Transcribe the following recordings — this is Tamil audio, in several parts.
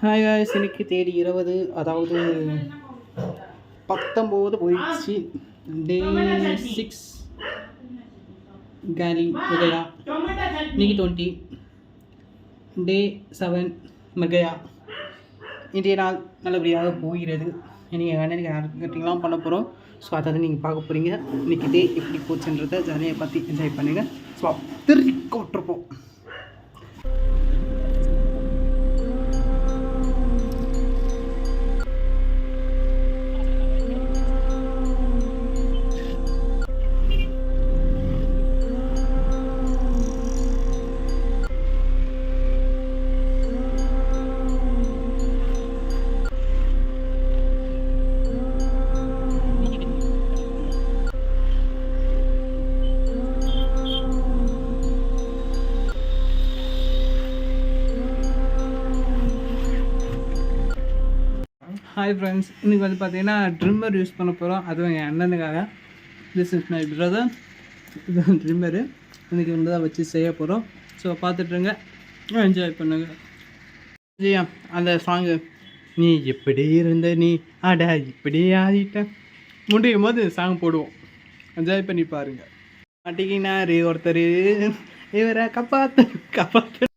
ஹாய் காய்ஸ், இன்னைக்கு தேதி 20, அதாவது 19 போயிடுச்சு. டே 6 காலி மிகையா. இன்னைக்கு 20, டே 7 மிகையா. இன்றைய நாள் நல்லபடியாக போகிறது. நீங்கள் அண்ணனுக்கு யார்கிட்டலாம் பண்ண போகிறோம். ஸோ அதை நீங்கள் பார்க்க போகிறீங்க. இன்றைக்கி டே எப்படி போச்சுன்றதை ஜாலியாக பார்த்து என்ஜாய் பண்ணுங்கள். ஸோ திருக்க விட்டுருப்போம். ஹாய் ஃப்ரெண்ட்ஸ், இன்றைக்கி வந்து பார்த்தீங்கன்னா ட்ரிம்மர் யூஸ் பண்ண போகிறோம். அதுவும் என் அண்ணனுக்காக. This is my brother. இது ட்ரிம்மரு இன்றைக்கி வந்து தான் வச்சு செய்ய போகிறோம். ஸோ பார்த்துட்ருங்க, என்ஜாய் பண்ணுங்க. ஜியா, அந்த சாங்கு நீ எப்படி இருந்த நீ அடா இப்படி ஆடிட்ட முடியும் போது சாங் போடுவோம். என்ஜாய் பண்ணி பாருங்கள். மாட்டிக்கினாரு ஒருத்தர், இவரை காப்பாற்ற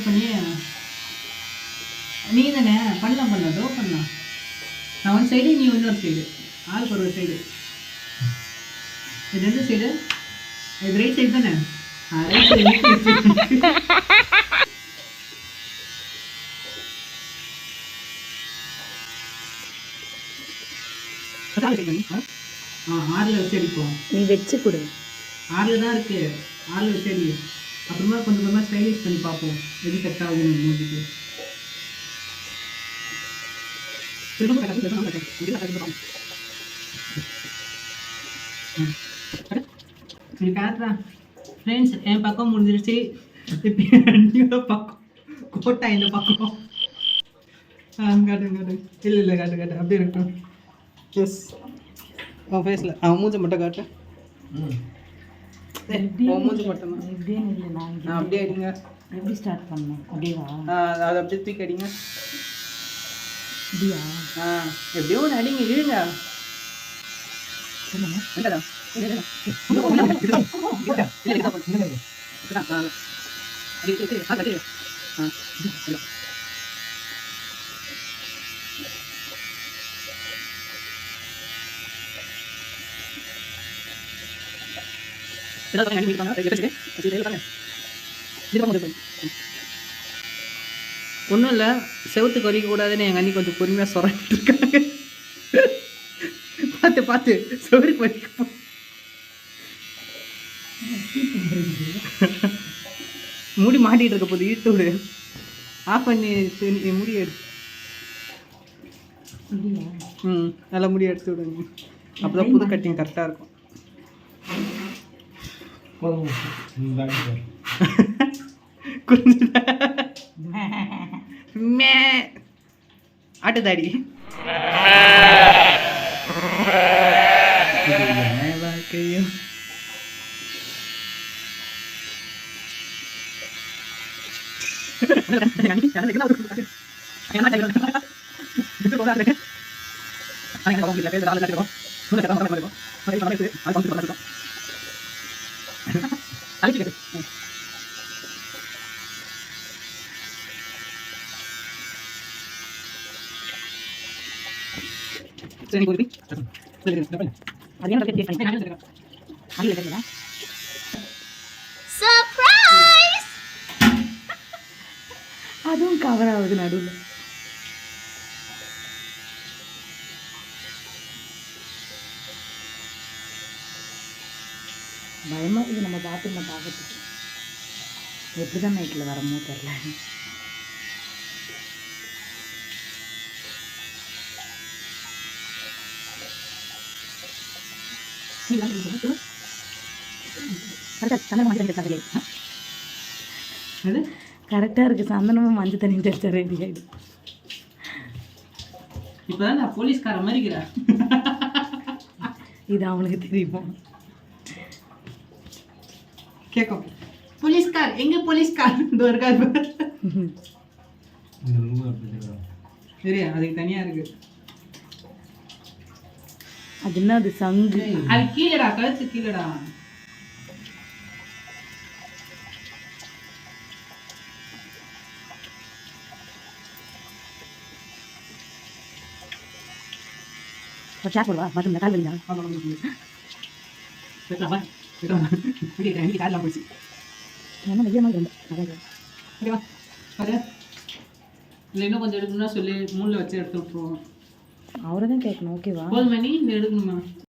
பண்ணி நீ தானே பண்ணலாம் ட்ரோ பண்ணலாம். நான் ஒன் சைடு, நீ இன்னொரு சைடு, ஆளுக்கு ஒரு சைடு. இது எந்த சைடு? இது ரைட் சைடு தானே? Right side. ஆறில் வச்சு அடிப்போம். நீ வச்சு கொடு. ஆறில் தான் இருக்கு, ஆறில் வச்சு அடி. அப்புறமா கொஞ்சம் கொஞ்சமாக ஸ்டைலிஷ் பண்ணி பார்ப்போம் எது செட் ஆகுது மூஞ்சிக்கு. ஃப்ரெண்ட்ஸ், என் பக்கம் முடிஞ்சிருச்சு. இப்போ பக்கம் கோட்டா இந்த பக்கம் காட்டு. இல்லை காட்டு அப்படியே இருக்கட்டும். எஸ், அவன் ஃபேஸில் அவன் மூஞ்சை மட்டும் காட்டு. மூஞ்சி மட்டும் தான் அப்படியே அடிங்க. எப்படி ஸ்டார்ட் பண்ணணும்? அப்படியேவா? அதை அப்படியே தூக்கி அடிங்க. அப்படியா? எப்படியோ ஒன்று அடிங்க, இழுங்க. ஒன்றும் இல்லை, செவத்துக்கு வலிக்க கூடாதுன்னு எங்கள் அண்ணி கொஞ்சம் பொறுமையாக சொல்லிட்டு இருக்காங்க. பார்த்து செவருக்கு வலிக்க முடி மாட்டிகிட்டு இருக்க போது இழுத்து விடு. ஆஃப் பண்ணி முடி எடுத்து நல்லா முடி எடுத்து விடுங்க. அப்போ தான் புது கட்டிங் கரெக்டாக இருக்கும். ஆட்டுதாடி வாழ்க்கையும் அதுவும் கவர் ஆகுது நடுவில். பயமா இருக்குது நம்ம பாத்ரூமை பார்க்கறதுக்கு. எப்படி தான் நைட்டில் வரமோ தெரியல. 1 இது கரெக்டாக இருக்குது. சந்தனமும் மஞ்சள் தண்ணி தெளிச்சா ரெடி ஆகிடும். இப்போதான் நான் போலீஸ்கார மாதிரி இருக்கிறேன். இது அவனுக்கு தெரியுமா? கேட்கும் போலீஸ்கார் எங்க போலீஸ்கார் இந்த ஒரு கார் சரியா அதுக்கு தனியா இருக்கு. அது என்ன, அது சங்கு. அது கீழடா, கழுத்து கீழடா. ஒரு சேர் போடுவா மற்றும் கால் வலிங்க. போச்சு என்ன வெய்ய மாதிரி ரொம்ப அதான். ஓகேவா பாரு. இல்லை இன்னும் கொஞ்சம் எடுக்கணும்னா சொல்லி மூணில் வச்சு எடுத்து விட்ருவோம். அவரை தான் கேட்கணும். ஓகேவா? போதும் மணி இந்த எடுக்கணுமா?